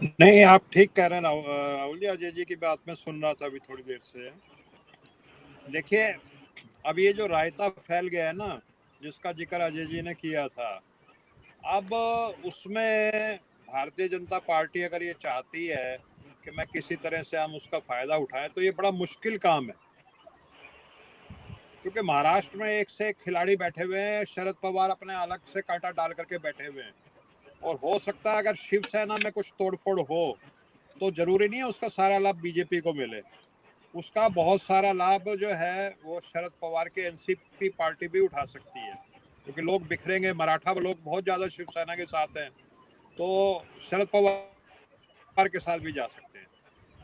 नहीं, आप ठीक कह रहे हैं राहुल जी। अजय जी की बात मैं सुन रहा था अभी थोड़ी देर से। देखिए, अब ये जो रायता फैल गया है ना, जिसका जिक्र अजय जी ने किया था, अब उसमें भारतीय जनता पार्टी अगर ये चाहती है कि मैं किसी तरह से हम उसका फायदा उठाएं, तो ये बड़ा मुश्किल काम है। क्योंकि महाराष्ट्र में एक से एक खिलाड़ी बैठे हुए हैं, शरद पवार अपने अलग से कांटा डाल करके बैठे हुए हैं। और हो सकता है अगर शिवसेना में कुछ तोड़फोड़ हो तो जरूरी नहीं है उसका सारा लाभ बीजेपी को मिले। उसका बहुत सारा लाभ जो है वो शरद पवार के एनसीपी पार्टी भी उठा सकती है, क्योंकि लोग बिखरेंगे। मराठा लोग बहुत ज्यादा शिवसेना के साथ हैं, तो शरद पवार के साथ भी जा सकते हैं।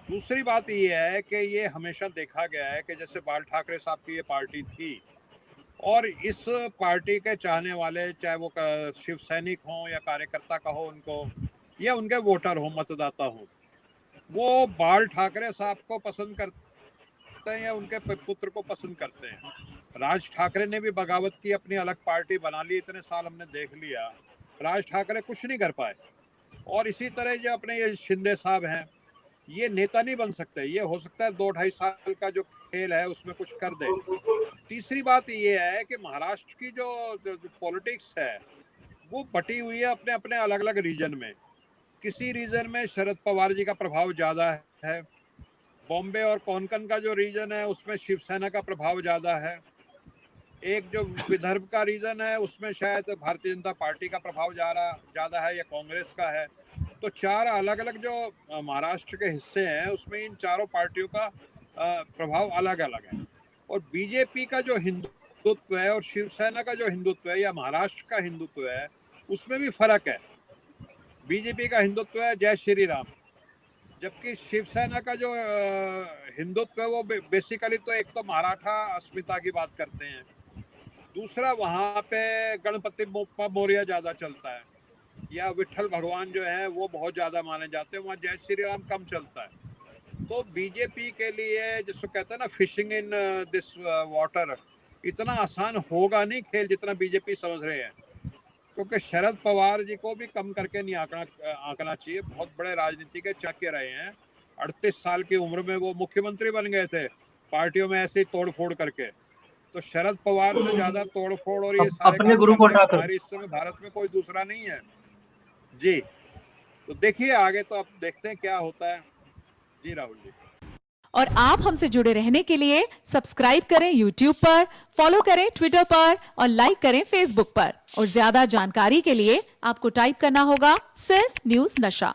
दूसरी बात ये है कि ये हमेशा देखा गया है कि जैसे बाल ठाकरे साहब की ये पार्टी थी, और इस पार्टी के चाहने वाले, चाहे वो शिव सैनिक हों या कार्यकर्ता कहो उनको, या उनके वोटर हो, मतदाता हो, वो बाल ठाकरे साहब को पसंद करते हैं या उनके पुत्र को पसंद करते हैं। राज ठाकरे ने भी बगावत की, अपनी अलग पार्टी बना ली, इतने साल हमने देख लिया, राज ठाकरे कुछ नहीं कर पाए। और इसी तरह जो अपने ये शिंदे साहब हैं, ये नेता नहीं बन सकते। ये हो सकता है 2-2.5 साल का जो खेल है उसमें कुछ कर दे। तीसरी बात ये है कि महाराष्ट्र की जो पॉलिटिक्स है वो बटी हुई है अपने अपने अलग अलग रीजन में। किसी रीजन में शरद पवार जी का प्रभाव ज्यादा है, बॉम्बे और कोंकण का जो रीजन है उसमें शिवसेना का प्रभाव ज्यादा है, एक जो विदर्भ का रीजन है उसमें शायद भारतीय जनता पार्टी का प्रभाव ज्यादा है या कांग्रेस का है। तो चार अलग अलग जो महाराष्ट्र के हिस्से हैं उसमें इन चारों पार्टियों का प्रभाव अलग अलग है। और बीजेपी का जो हिंदुत्व है और शिवसेना का जो हिंदुत्व है या महाराष्ट्र का हिंदुत्व है, उसमें भी फर्क है। बीजेपी का हिंदुत्व है जय श्री राम, जबकि शिवसेना का जो हिंदुत्व है वो बेसिकली तो एक तो मराठा अस्मिता की बात करते हैं, दूसरा वहाँ पे गणपति बप्पा मौर्य ज्यादा चलता है, या विठल भगवान जो है वो बहुत ज्यादा माने जाते हैं। वहाँ जय श्री राम कम चलता है। तो बीजेपी के लिए जिसको कहते हैं ना फिशिंग इन दिस वाटर, इतना आसान होगा नहीं खेल जितना बीजेपी समझ रहे हैं। क्योंकि शरद पवार जी को भी कम करके नहीं आंकना चाहिए। बहुत बड़े राजनीति के चाणक्य रहे हैं। 38 साल की उम्र में वो मुख्यमंत्री बन गए थे पार्टियों में ऐसे ही तोड़ फोड़ करके। तो शरद पवार से ज्यादा तोड़ फोड़ और ये सारे अपने काम गुरु को करने हटाकर हमारे इस समय भारत में कोई दूसरा नहीं है जी। तो देखिए आगे, तो अब देखते हैं क्या होता है जी राहुल जी। और आप हमसे जुड़े रहने के लिए सब्सक्राइब करें YouTube पर, फॉलो करें ट्विटर पर और लाइक करें Facebook पर। और ज्यादा जानकारी के लिए आपको टाइप करना होगा सिर्फ न्यूज नशा।